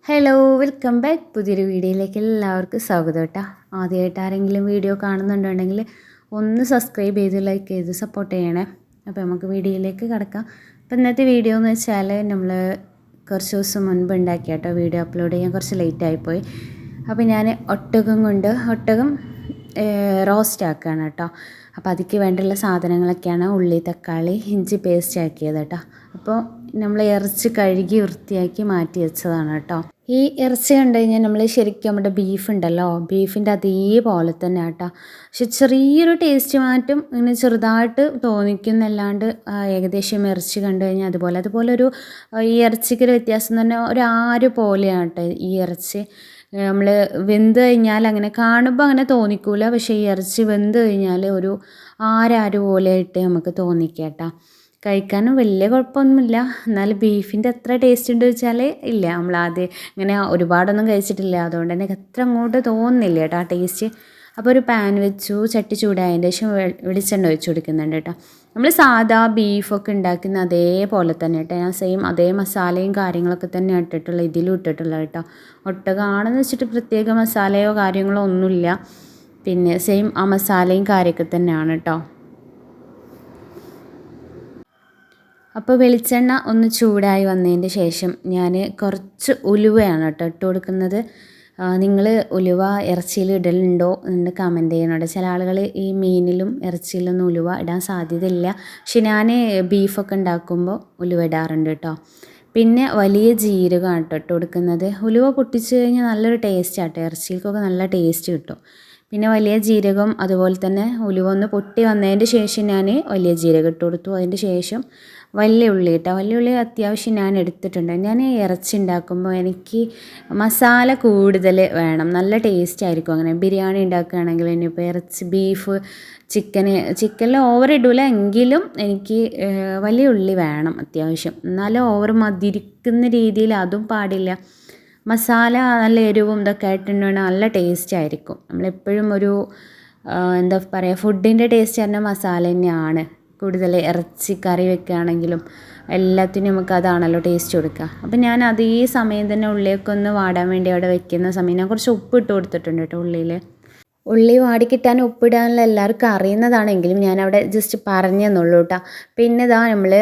Hello welcome back പുതിയൊരു വീഡിയോയിലേക്ക് എല്ലാവർക്കും സ്വാഗതം കേട്ടോ. ആദ്യമായിട്ട് ആരെങ്കിലും വീഡിയോ കാണുന്നുണ്ടെങ്കിൽ ഒന്ന് സബ്സ്ക്രൈബ് ചെയ്ത് ലൈക്ക് ചെയ്ത് സപ്പോർട്ട് ചെയ്യണേ. അപ്പോൾ നമുക്ക് വീഡിയോയിലേക്ക് കിടക്കാം. അപ്പോൾ ഇന്നത്തെ വീഡിയോ എന്ന് വെച്ചാൽ നമ്മൾ കുറച്ച് ദിവസം മുൻപ് ഉണ്ടാക്കിയ കേട്ടോ. വീഡിയോ അപ്ലോഡ് ചെയ്യാൻ കുറച്ച് ലേറ്റ് ആയിപ്പോയി. അപ്പോൾ ഞാൻ ഒട്ടകം റോസ്റ്റ് ആക്കുകയാണ് കേട്ടോ. അപ്പോൾ അതിക്ക് വേണ്ടിയുള്ള സാധനങ്ങളൊക്കെയാണ് ഉള്ളി, തക്കാളി, ഇഞ്ചി പേസ്റ്റ് ആക്കിയത് കേട്ടോ. അപ്പോൾ നമ്മൾ ഇറച്ചി കഴുകി വൃത്തിയാക്കി മാറ്റി വെച്ചതാണ് കേട്ടോ. ഈ ഇറച്ചി കണ്ടു കഴിഞ്ഞാൽ നമ്മൾ ശരിക്കും നമ്മുടെ ബീഫ് ഉണ്ടല്ലോ, ബീഫിൻ്റെ അതേപോലെ തന്നെ കേട്ടോ. പക്ഷെ ചെറിയൊരു ടേസ്റ്റ് മാറ്റം ഇങ്ങനെ ചെറുതായിട്ട് തോന്നിക്കുന്നല്ലാണ്ട് ഏകദേശം ഇറച്ചി കണ്ടു കഴിഞ്ഞാൽ അതുപോലെ ഒരു ഈ ഇറച്ചിക്കൊരു വ്യത്യാസം തന്നെ ഒരു ആര് പോലെയാണ് കേട്ടോ ഈ ഇറച്ചി. നമ്മൾ വെന്ത് കഴിഞ്ഞാൽ അങ്ങനെ കാണുമ്പോൾ അങ്ങനെ തോന്നിക്കൂല, പക്ഷേ ഈ ഇറച്ചി വെന്ത് കഴിഞ്ഞാൽ ഒരു ആര് പോലെയായിട്ട് നമുക്ക് തോന്നിക്കേട്ടാ. കഴിക്കാനും വലിയ കുഴപ്പമൊന്നുമില്ല, എന്നാലും ബീഫിൻ്റെ അത്ര ടേസ്റ്റ് ഉണ്ട് വെച്ചാൽ ഇല്ല. നമ്മൾ ആദ്യം ഇങ്ങനെ ഒരുപാടൊന്നും കഴിച്ചിട്ടില്ല, അതുകൊണ്ട് തന്നെ അത്ര അങ്ങോട്ട് തോന്നുന്നില്ല കേട്ടോ ആ ടേസ്റ്റ്. അപ്പോൾ ഒരു പാൻ വെച്ചു, ചട്ടി ചൂടായതിൻ്റെ ശേഷം വെളിച്ചെണ്ണ ഒഴിച്ച് കൊടുക്കുന്നുണ്ട് കേട്ടോ. നമ്മൾ സാധാ ബീഫൊക്കെ ഉണ്ടാക്കുന്ന അതേപോലെ തന്നെ കേട്ടോ, ഞാൻ സെയിം അതേ മസാലയും കാര്യങ്ങളൊക്കെ തന്നെ ഇട്ടിട്ടുള്ള ഇതിലും ഇട്ടിട്ടുള്ള കേട്ടോ. ഒട്ടകമാണെന്ന് വെച്ചിട്ട് പ്രത്യേക മസാലയോ കാര്യങ്ങളോ ഒന്നുമില്ല, പിന്നെ സെയിം ആ മസാലയും കാര്യമൊക്കെ തന്നെയാണ് കേട്ടോ. അപ്പോൾ വെളിച്ചെണ്ണ ഒന്ന് ചൂടായി വന്നതിൻ്റെ ശേഷം ഞാൻ കുറച്ച് ഉലുവയാണ് കേട്ടോ ഇട്ട് കൊടുക്കുന്നത്. നിങ്ങൾ ഉലുവ ഇറച്ചിയിൽ ഇടലുണ്ടോ എന്ന് കമൻറ്റ് ചെയ്യണോട്ടോ. ചില ആളുകൾ ഈ മീനിലും ഇറച്ചിയിലൊന്നും ഉലുവ ഇടാൻ സാധ്യതയില്ല, പക്ഷെ ഞാൻ ബീഫൊക്കെ ഉണ്ടാക്കുമ്പോൾ ഉലുവ ഇടാറുണ്ട് കേട്ടോ. പിന്നെ വലിയ ജീരകമാണ് കേട്ടോ ഇട്ട് കൊടുക്കുന്നത്. ഉലുവ പൊട്ടിച്ച് കഴിഞ്ഞാൽ നല്ലൊരു ടേസ്റ്റ് ആട്ടോ, ഇറച്ചിയിൽക്കൊക്കെ നല്ല ടേസ്റ്റ് കിട്ടും. പിന്നെ വലിയ ജീരകം അതുപോലെ തന്നെ ഉലുവ ഒന്ന് പൊട്ടി വന്നതിൻ്റെ ശേഷം ഞാൻ വലിയ ജീരകം ഇട്ട് കൊടുത്തു. അതിൻ്റെ ശേഷം വലിയ ഉള്ളി കേട്ടോ, വലിയ ഉള്ളി അത്യാവശ്യം ഞാൻ എടുത്തിട്ടുണ്ട്. ഞാൻ ഇറച്ചി ഉണ്ടാക്കുമ്പോൾ എനിക്ക് മസാല കൂടുതൽ വേണം, നല്ല ടേസ്റ്റ് ആയിരിക്കും. അങ്ങനെ ബിരിയാണി ഉണ്ടാക്കുകയാണെങ്കിൽ ഇനിയിപ്പോൾ ഇറച്ചി ബീഫ് ചിക്കനിൽ ഓവർ ഇടില്ല, എങ്കിലും എനിക്ക് വലിയ ഉള്ളി വേണം അത്യാവശ്യം. എന്നാലും ഓവർ മതിരിക്കുന്ന രീതിയിൽ അതും പാടില്ല. മസാല നല്ല എരിവും ഇതൊക്കെ ആയിട്ടുണ്ടെങ്കിൽ നല്ല ടേസ്റ്റ് ആയിരിക്കും. നമ്മളെപ്പോഴും ഒരു എന്താ പറയുക, ഫുഡിൻ്റെ ടേസ്റ്റ് പറഞ്ഞാൽ മസാല തന്നെയാണ്. കൂടുതൽ ഇറച്ചി കറി വെക്കുകയാണെങ്കിലും എല്ലാത്തിനും നമുക്ക് അതാണല്ലോ ടേസ്റ്റ് കൊടുക്കുക. അപ്പം ഞാൻ അതേ സമയം തന്നെ ഉള്ളിയൊക്കെ ഒന്ന് വാടാൻ വേണ്ടി അവിടെ വെക്കുന്ന സമയം ഞാൻ കുറച്ച് ഉപ്പ് ഇട്ട് കൊടുത്തിട്ടുണ്ട് കേട്ടോ ഉള്ളിയിൽ. ഉള്ളി വാടിക്കിട്ടാൻ ഉപ്പിടാനുള്ള എല്ലാവർക്കും അറിയുന്നതാണെങ്കിലും ഞാനവിടെ ജസ്റ്റ് പറഞ്ഞു തന്നുള്ളൂ കേട്ടോ. പിന്നെ ഇതാ നമ്മൾ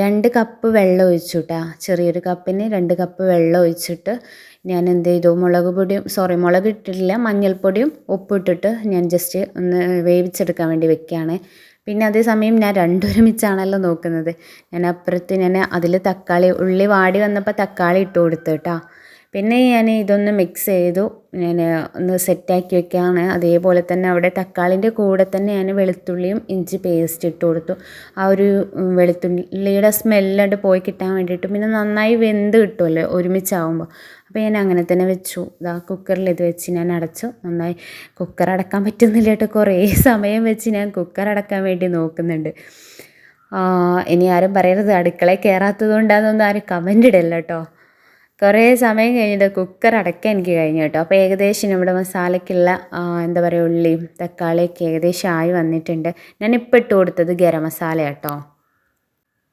2 കപ്പ് വെള്ളം ഒഴിച്ചു കേട്ടോ. ചെറിയൊരു കപ്പിന് 2 കപ്പ് വെള്ളം ഒഴിച്ചിട്ട് ഞാൻ എന്ത് ചെയ്തു, മുളക് ഇട്ടിട്ടില്ല, മഞ്ഞൾപ്പൊടിയും ഉപ്പിട്ടിട്ട് ഞാൻ ജസ്റ്റ് ഒന്ന് വേവിച്ചെടുക്കാൻ വേണ്ടി വെക്കുകയാണ്. പിന്നെ അതേസമയം ഞാൻ രണ്ടൊരുമിച്ചാണല്ലോ നോക്കുന്നത്. ഞാൻ അതിൽ ഉള്ളി വാടി വന്നപ്പോൾ തക്കാളി ഇട്ട് കൊടുത്തു കേട്ടോ. പിന്നെ ഞാൻ ഇതൊന്ന് മിക്സ് ചെയ്തു, ഞാൻ ഒന്ന് സെറ്റാക്കി വെക്കുകയാണ്. അതേപോലെ തന്നെ അവിടെ തക്കാളിൻ്റെ കൂടെ തന്നെ ഞാൻ വെളുത്തുള്ളിയും ഇഞ്ചി പേസ്റ്റ് ഇട്ട് കൊടുത്തു. ആ ഒരു വെളുത്തുള്ളിയുടെ സ്മെല്ലണ്ട് പോയി കിട്ടാൻ വേണ്ടിയിട്ട്. പിന്നെ നന്നായി വെന്ത് കിട്ടുമല്ലോ ഒരുമിച്ചാവുമ്പോൾ. അപ്പോൾ ഞാൻ അങ്ങനെ തന്നെ വെച്ചു. ഇതാ കുക്കറിൽ ഇത് വെച്ച് ഞാൻ അടച്ചു. നന്നായി കുക്കർ അടക്കാൻ പറ്റുന്നില്ല കേട്ടോ, കുറേ സമയം വെച്ച് ഞാൻ കുക്കർ അടക്കാൻ വേണ്ടി നോക്കുന്നുണ്ട്. ഇനി ആരും പറയരുത് അടുക്കളയിൽ കയറാത്തത് കൊണ്ടാണെന്നൊന്നും ആരും കമൻ്റ് ഇടല്ല കേട്ടോ. കുറേ സമയം കഴിഞ്ഞിട്ട് കുക്കർ അടയ്ക്കാൻ എനിക്ക് കഴിഞ്ഞു കേട്ടോ. അപ്പോൾ ഏകദേശം നമ്മുടെ മസാലയ്ക്കുള്ള എന്താ പറയുക, ഉള്ളിയും തക്കാളിയൊക്കെ ഏകദേശം ആയി വന്നിട്ടുണ്ട്. ഞാനിപ്പോൾ ഇട്ട് കൊടുത്തത് ഗരം മസാല കേട്ടോ.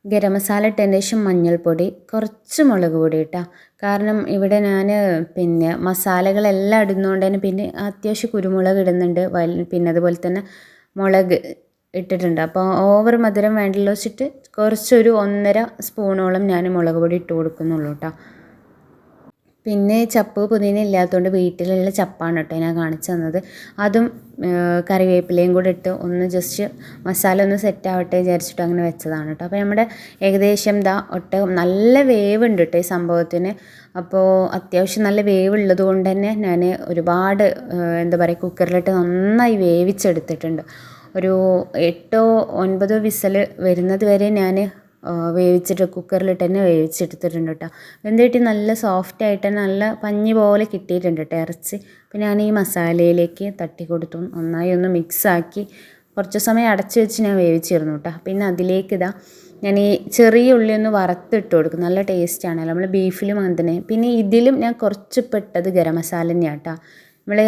ഗരം മസാല ഇട്ടതിന് ശേഷം മഞ്ഞൾപ്പൊടി, കുറച്ച് മുളക് പൊടി കേട്ടോ. കാരണം ഇവിടെ ഞാൻ പിന്നെ മസാലകളെല്ലാം ഇടുന്നതുകൊണ്ട് തന്നെ പിന്നെ അത്യാവശ്യം കുരുമുളക് ഇടുന്നുണ്ട്, പിന്നെ അതുപോലെ തന്നെ മുളക് ഇട്ടിട്ടുണ്ട്. അപ്പോൾ ഓവർ മധുരം വേണ്ടല്ലോ വെച്ചിട്ട് കുറച്ചൊരു 1.5 സ്പൂണോളം ഞാൻ മുളക് പൊടി ഇട്ട് കൊടുക്കുന്നുള്ളൂ കേട്ടോ. പിന്നെ ചപ്പ് പുതിന ഇല്ലാത്തതുകൊണ്ട് വീട്ടിലുള്ള ചപ്പാണ് കേട്ടോ ഞാൻ കാണിച്ചു തന്നത്. അതും കറിവേപ്പിലയും കൂടെ ഇട്ട് ഒന്ന് ജസ്റ്റ് മസാല ഒന്ന് സെറ്റ് ആവട്ടെ വിചാരിച്ചിട്ട് അങ്ങനെ വെച്ചതാണ് കേട്ടോ. അപ്പോൾ നമ്മുടെ ഏകദേശം ഒട്ടകം നല്ല വേവുണ്ട് കേട്ടോ ഈ സംഭവത്തിന്. അപ്പോൾ അത്യാവശ്യം നല്ല വേവുള്ളത് കൊണ്ട് തന്നെ ഞാൻ ഒരുപാട് എന്താ പറയുക കുക്കറിലിട്ട് നന്നായി വേവിച്ചെടുത്തിട്ടുണ്ട്. ഒരു 8-9 വിസൽ വരുന്നത് വരെ ഞാൻ വേവിച്ചിട്ട് കുക്കറിലിട്ട് തന്നെ വേവിച്ചെടുത്തിട്ടുണ്ട് കേട്ടോ. വെന്തിട്ട് നല്ല സോഫ്റ്റായിട്ട് നല്ല പഞ്ഞി പോലെ കിട്ടിയിട്ടുണ്ട് കേട്ടോ ഇറച്ചി. പിന്നെ ഞാൻ ഈ മസാലയിലേക്ക് തട്ടി കൊടുത്തു, നന്നായി ഒന്ന് മിക്സാക്കി കുറച്ച് സമയം അടച്ച് വെച്ച് ഞാൻ വേവിച്ചിരുന്നു കേട്ടോ. പിന്നെ അതിലേക്ക് ഞാൻ ഈ ചെറിയ ഉള്ളി ഒന്ന് വറുത്തിട്ട് കൊടുക്കും, നല്ല ടേസ്റ്റാണല്ലോ. നമ്മൾ ബീഫിലും അങ്ങനെ തന്നെ. പിന്നെ ഇതിലും ഞാൻ കുറച്ച് പെട്ടത് ഗരം മസാല തന്നെയാണ് കേട്ടോ. നമ്മൾ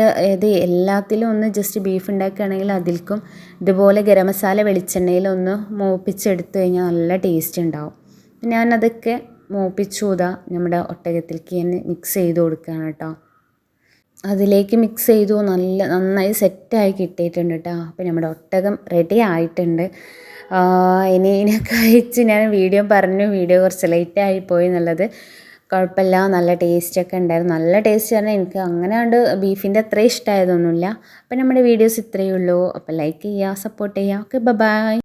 എല്ലാത്തിലും ഒന്ന് ജസ്റ്റ് ബീഫ് ഉണ്ടാക്കുകയാണെങ്കിൽ അതിൽക്കും ഇതുപോലെ ഗരം മസാല വെളിച്ചെണ്ണയിൽ ഒന്ന് മൂപ്പിച്ചെടുത്ത് കഴിഞ്ഞാൽ നല്ല ടേസ്റ്റ് ഉണ്ടാവും. ഞാനതൊക്കെ മൂപ്പിച്ചൂത നമ്മുടെ ഒട്ടകത്തിലേക്ക് തന്നെ മിക്സ് ചെയ്ത് കൊടുക്കുകയാണ് കേട്ടോ. അതിലേക്ക് മിക്സ് ചെയ്തു നന്നായി സെറ്റായി കിട്ടിയിട്ടുണ്ട് കേട്ടോ. അപ്പോൾ നമ്മുടെ ഒട്ടകം റെഡി ആയിട്ടുണ്ട്. ഇനി ഇതിനെ കഴിച്ച് ഞാൻ വീഡിയോ കുറച്ച് ലേറ്റായി പോയി എന്നുള്ളത് കുഴപ്പമില്ല. നല്ല ടേസ്റ്റൊക്കെ ഉണ്ടായിരുന്നു. നല്ല ടേസ്റ്റ് പറഞ്ഞാൽ എനിക്ക് അങ്ങനെ കൊണ്ട് ബീഫിൻ്റെ അത്ര ഇഷ്ടമായതൊന്നുമില്ല. അപ്പോൾ നമ്മുടെ വീഡിയോസ് ഇത്രയേ ഉള്ളൂ. അപ്പോൾ ലൈക്ക് ചെയ്യുക, സപ്പോർട്ട് ചെയ്യുക. Okay, by.